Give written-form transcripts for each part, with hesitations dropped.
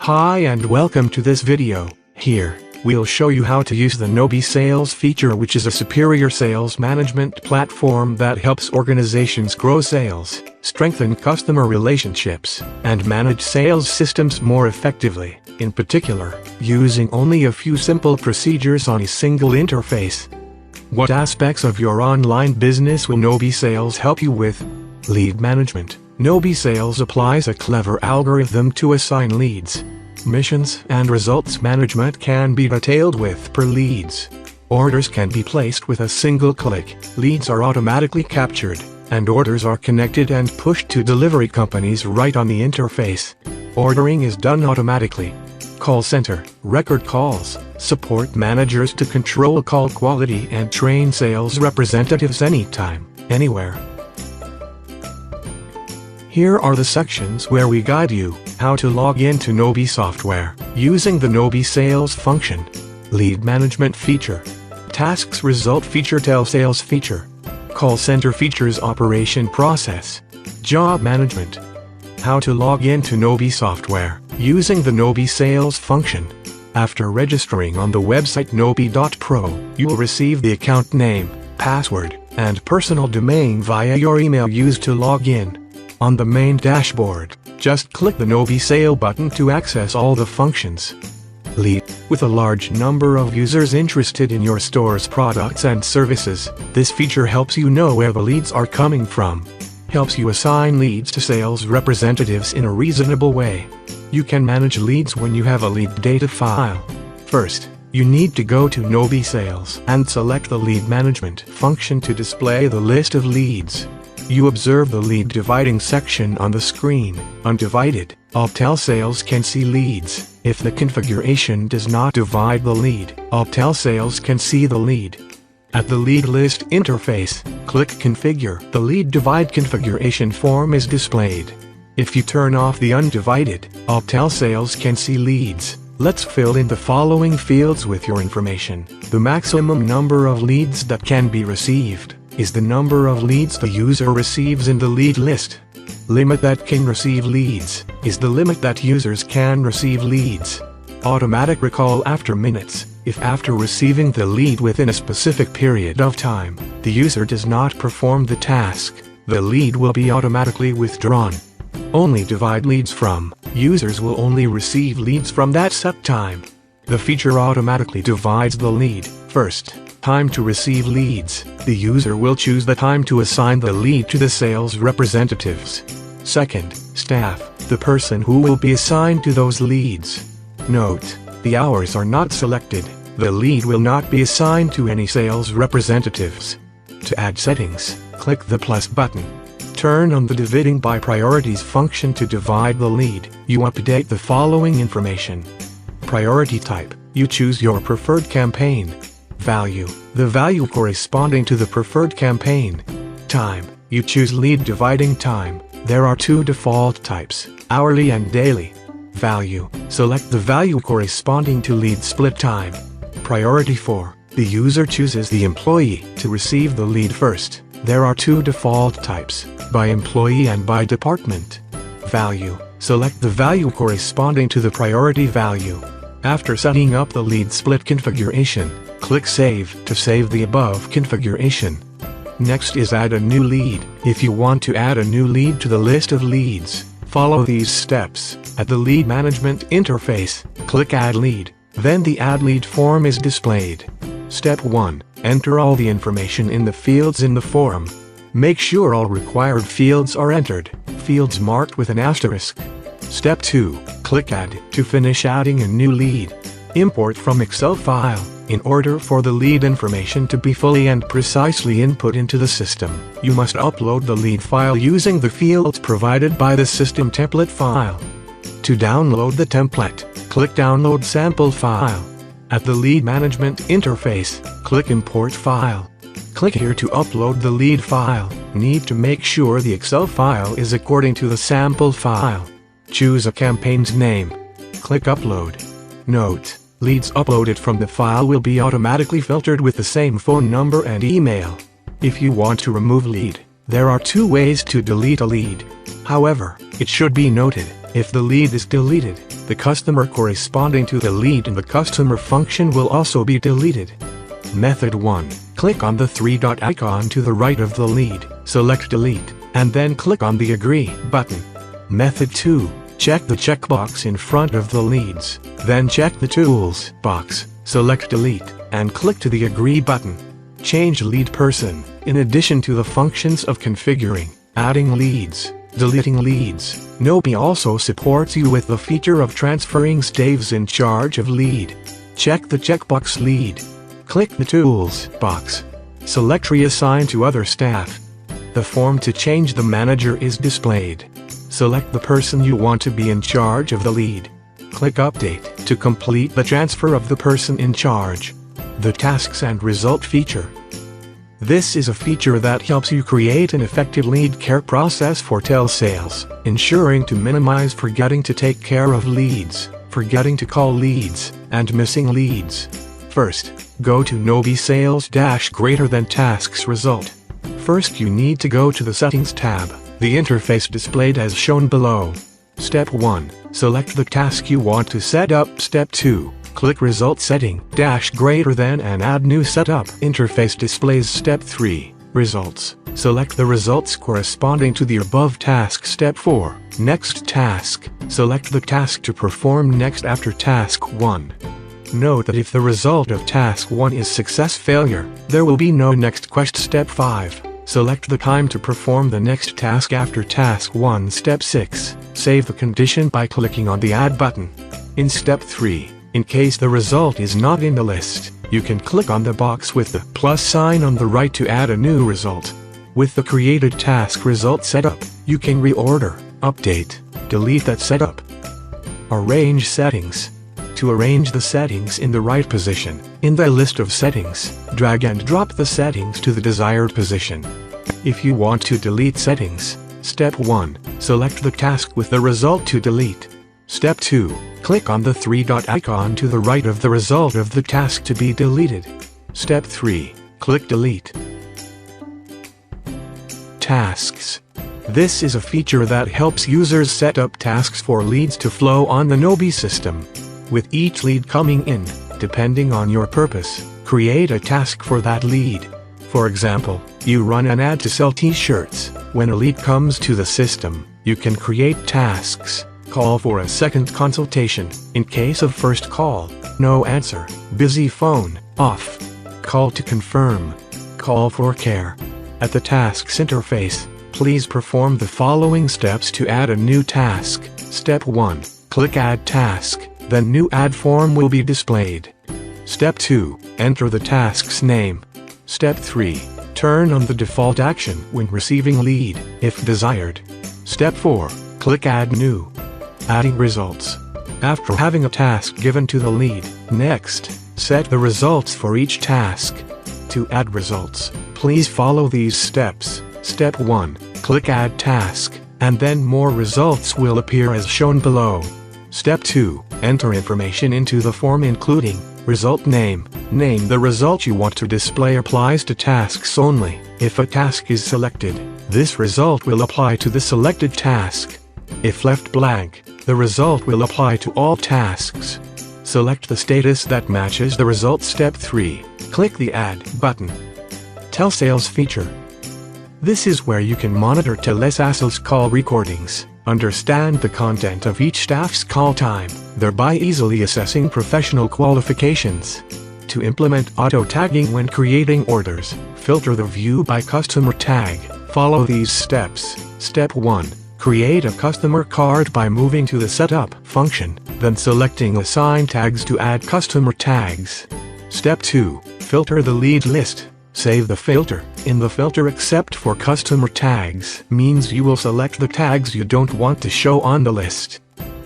Hi and welcome to this video. Here, we'll show you how to use the Nobi Sales feature, which is a superior sales management platform that helps organizations grow sales, strengthen customer relationships, and manage sales systems more effectively, in particular, using only a few simple procedures on a single interface. What aspects of your online business will Nobi Sales help you with? Lead management. Nobi Sales applies a clever algorithm to assign leads. Missions and results management can be detailed with per leads. Orders can be placed with a single click, leads are automatically captured, and orders are connected and pushed to delivery companies right on the interface. Ordering is done automatically. Call center, record calls, support managers to control call quality and train sales representatives anytime, anywhere. Here are the sections where we guide you how to log into Nobi software using the Nobi Sales function. Lead management feature. Tasks result feature. Telesales feature. Call center features. Operation process. Job management. How to log into Nobi software using the Nobi Sales function. After registering on the website nobi.pro, you will receive the account name, password, and personal domain via your email used to log in. On the main dashboard, just click the Nobi Sale button to access all the functions. Lead. With a large number of users interested in your store's products and services, this feature helps you know where the leads are coming from. Helps you assign leads to sales representatives in a reasonable way. You can manage leads when you have a lead data file. First, you need to go to Nobi Sales and select the lead management function to display the list of leads. You observe the lead dividing section on the screen. Undivided, all telesales can see leads. If the configuration does not divide the lead, all telesales can see the lead. At the lead list interface, click Configure. The lead divide configuration form is displayed. If you turn off the undivided, all telesales can see leads. Let's fill in the following fields with your information. The maximum number of leads that can be received is the number of leads the user receives in the lead list. Limit that can receive leads is the limit that users can receive leads. Automatic recall after minutes. If after receiving the lead within a specific period of time, the user does not perform the task, the lead will be automatically withdrawn. Only divide leads from. Users will only receive leads from that set time. The feature automatically divides the lead. First, time to receive leads. The user will choose the time to assign the lead to the sales representatives. Second, staff, the person who will be assigned to those leads. Note, the hours are not selected. The lead will not be assigned to any sales representatives. To add settings, click the plus button. Turn on the dividing by priorities function to divide the lead. You update the following information. Priority type, you choose your preferred campaign. Value, the value corresponding to the preferred campaign. Time, you choose lead dividing time. There are two default types, hourly and daily. Value, select the value corresponding to lead split time. Priority 4, the user chooses the employee to receive the lead first. There are two default types, by employee and by department. Value, select the value corresponding to the priority value. After setting up the lead split configuration, click Save to save the above configuration. Next is add a new lead. If you want to add a new lead to the list of leads, follow these steps. At the lead management interface, click Add Lead. Then the Add Lead form is displayed. Step 1. Enter all the information in the fields in the form. Make sure all required fields are entered, fields marked with an asterisk. Step 2. Click Add to finish adding a new lead. Import from Excel file. In order for the lead information to be fully and precisely input into the system, you must upload the lead file using the fields provided by the system template file. To download the template, click Download Sample File. At the lead management interface, click Import File. Click here to upload the lead file. Need to make sure the Excel file is according to the sample file. Choose a campaign's name. Click Upload. Note, leads uploaded from the file will be automatically filtered with the same phone number and email. If you want to remove lead, there are two ways to delete a lead. However, it should be noted, if the lead is deleted, The customer corresponding to the lead in the customer function will also be deleted. Method 1. Click on the three-dot icon to the right of the lead, select Delete, and then click on the Agree button. Method 2. Check the checkbox in front of the leads, then check the Tools box, select Delete, and click to the Agree button. Change lead person, in addition to the functions of configuring, adding leads, deleting leads. Nobi also supports you with the feature of transferring staffs in charge of lead. Check the checkbox Lead. Click the Tools box. Select Reassign to other staff. The form to change the manager is displayed. Select the person you want to be in charge of the lead. Click Update to complete the transfer of the person in charge. The Tasks and Result feature. This is a feature that helps you create an effective lead care process for telesales, ensuring to minimize forgetting to take care of leads, forgetting to call leads, and missing leads. First, go to Nobi Sales > Tasks Result. First you need to go to the Settings tab, the interface displayed as shown below. Step 1. Select the task you want to set up. Step 2. Click Result Setting > and add New Setup. Interface displays. Step 3. Results. Select the results corresponding to the above task. Step 4. Next task. Select the task to perform next after Task 1. Note that if the result of Task 1 is success failure, there will be no next quest. Step 5. Select the time to perform the next task after Task 1. Step 6. Save the condition by clicking on the Add button. In Step 3, in case the result is not in the list, you can click on the box with the plus sign on the right to add a new result. With the created task result setup, you can reorder, update, delete that setup. Arrange settings. To arrange the settings in the right position, in the list of settings, drag and drop the settings to the desired position. If you want to delete settings, Step 1. Select the task with the result to delete. Step 2. Click on the three-dot icon to the right of the result of the task to be deleted. Step 3. Click Delete. Tasks. This is a feature that helps users set up tasks for leads to flow on the Nobi system. With each lead coming in, depending on your purpose, create a task for that lead. For example, you run an ad to sell t-shirts. When a lead comes to the system, you can create tasks. Call for a second consultation, in case of first call, no answer, busy phone, off. Call to confirm. Call for care. At the tasks interface, please perform the following steps to add a new task. Step 1. Click Add Task. The new ad form will be displayed. Step 2. Enter the task's name. Step 3. Turn on the default action when receiving lead, if desired. Step 4. Click Add New. Adding results. After having a task given to the lead, next, set the results for each task. To add results, please follow these steps. Step 1. Click Add Task, and then more results will appear as shown below. Step 2. Enter information into the form including result name. Name the result you want to display applies to tasks only. If a task is selected, this result will apply to the selected task. If left blank, the result will apply to all tasks. Select the status that matches the result. Step 3. Click the Add button. Telesales feature. This is where you can monitor telesales call recordings, understand the content of each staff's call time, thereby easily assessing professional qualifications. To implement auto-tagging when creating orders, filter the view by customer tag. Follow these steps. Step 1. Create a customer card by moving to the Setup function, then selecting Assign Tags to add customer tags. Step 2. Filter the lead list. Save the filter. In the filter except for customer tags means you will select the tags you don't want to show on the list.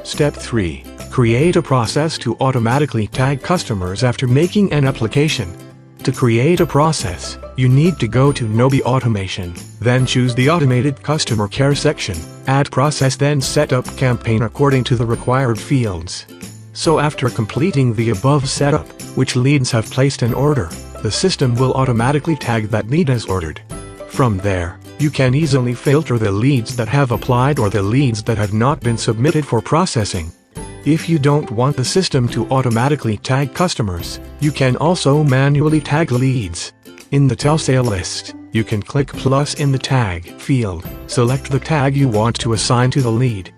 Step 3. Create a process to automatically tag customers after making an application. To create a process, you need to go to Nobi Automation, then choose the Automated Customer Care section, add process, then set up campaign according to the required fields. So after completing the above setup, which leads have placed an order, the system will automatically tag that lead as ordered. From there, you can easily filter the leads that have applied or the leads that have not been submitted for processing. If you don't want the system to automatically tag customers, you can also manually tag leads. In the telesale list, you can click plus in the tag field, select the tag you want to assign to the lead.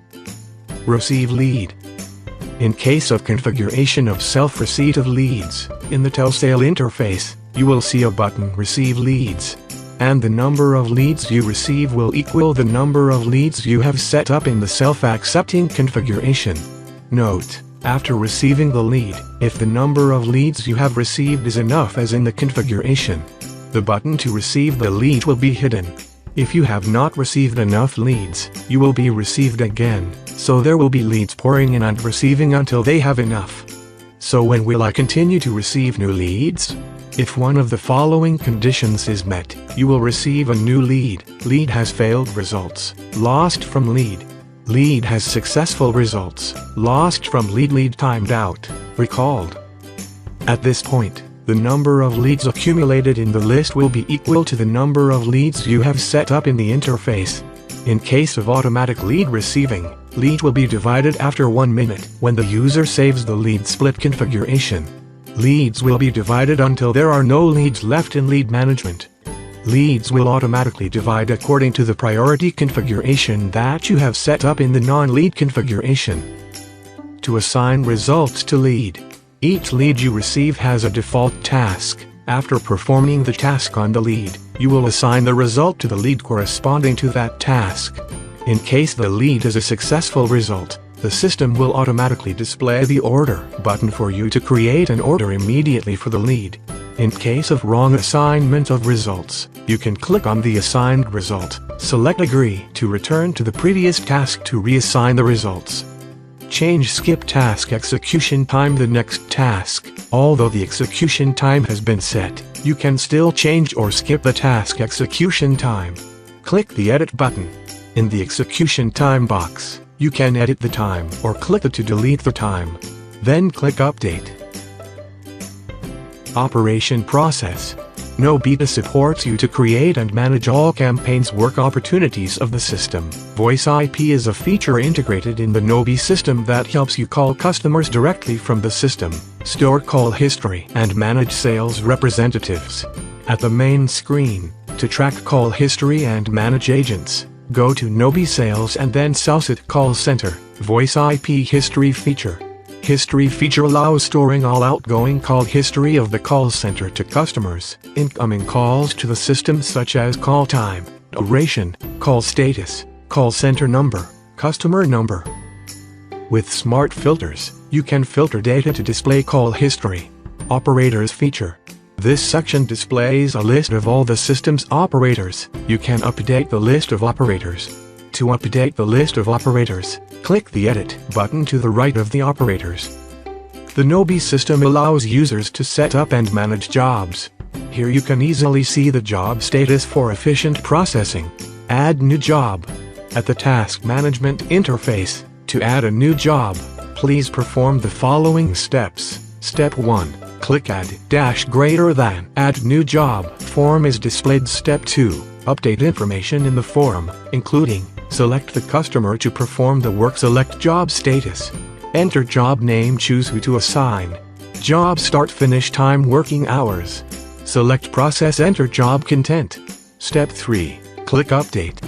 Receive lead. In case of configuration of self-receipt of leads, in the telesale interface, you will see a button Receive Leads. And the number of leads you receive will equal the number of leads you have set up in the self-accepting configuration. Note: after receiving the lead, if the number of leads you have received is enough as in the configuration, the button to receive the lead will be hidden. If you have not received enough leads, you will be received again, so there will be leads pouring in and receiving until they have enough. So when will I continue to receive new leads? If one of the following conditions is met, you will receive a new lead. Lead has failed results. Lost from lead. Lead has successful results. Lost from lead. Lead timed out. Recalled. At this point, the number of leads accumulated in the list will be equal to the number of leads you have set up in the interface. In case of automatic lead receiving, lead will be divided after 1 minute when the user saves the lead split configuration. Leads will be divided until there are no leads left in lead management. Leads will automatically divide according to the priority configuration that you have set up in the non-lead configuration. To assign results to lead. Each lead you receive has a default task. After performing the task on the lead, you will assign the result to the lead corresponding to that task. In case the lead is a successful result, the system will automatically display the order button for you to create an order immediately for the lead. In case of wrong assignment of results, you can click on the assigned result, select Agree to return to the previous task to reassign the results. Change skip task execution time the next task. Although the execution time has been set, you can still change or skip the task execution time. Click the Edit button. In the execution time box, you can edit the time or click to delete the time. Then click Update. Operation process. Nobita supports you to create and manage all campaigns work opportunities of the system. Voice IP is a feature integrated in the Nobi system that helps you call customers directly from the system, store call history, and manage sales representatives. At the main screen, to track call history and manage agents, go to Nobi Sales and then Sales at Call Center. Voice IP History feature. History feature allows storing all outgoing call history of the call center to customers, incoming calls to the system such as call time, duration, call status, call center number, customer number. With smart filters, you can filter data to display call history. Operators feature. This section displays a list of all the system's operators. You can update the list of operators. To update the list of operators, click the Edit button to the right of the operators. The Nobi system allows users to set up and manage jobs. Here you can easily see the job status for efficient processing. Add new job. At the Task Management interface, to add a new job, please perform the following steps. Step 1. Click Add -- Add new job. Form is displayed. Step 2. Update information in the form, including select the customer to perform the work. Select job status. Enter job name. Choose who to assign. Job start finish time working hours. Select process. Enter job content. Step 3. Click Update.